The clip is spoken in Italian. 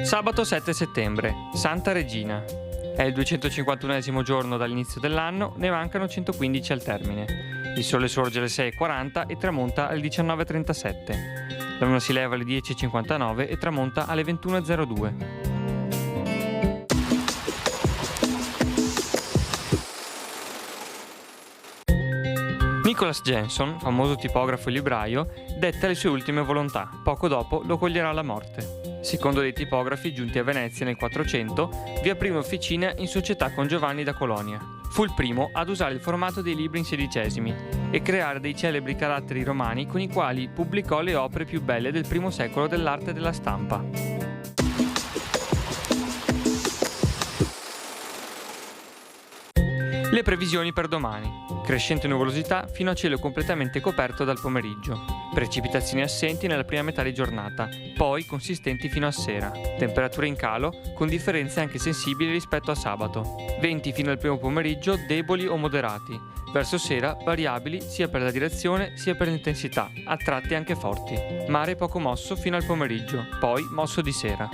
Sabato 7 settembre, Santa Regina. È il 251esimo giorno dall'inizio dell'anno, ne mancano 115 al termine. Il sole sorge alle 6:40 e tramonta alle 19:37. La luna si leva alle 10:59 e tramonta alle 21:02. Nicholas Jenson, famoso tipografo e libraio, detta le sue ultime volontà. Poco dopo lo coglierà la morte. Secondo dei tipografi giunti a Venezia nel 400, vi aprì un'officina in società con Giovanni da Colonia. Fu il primo ad usare il formato dei libri in sedicesimi e creare dei celebri caratteri romani con i quali pubblicò le opere più belle del primo secolo dell'arte della stampa. Le previsioni per domani. Crescente nuvolosità fino a cielo completamente coperto dal pomeriggio. Precipitazioni assenti nella prima metà di giornata, poi consistenti fino a sera. Temperature in calo, con differenze anche sensibili rispetto a sabato. Venti fino al primo pomeriggio deboli o moderati. Verso sera variabili sia per la direzione sia per l'intensità, a tratti anche forti. Mare poco mosso fino al pomeriggio, poi mosso di sera.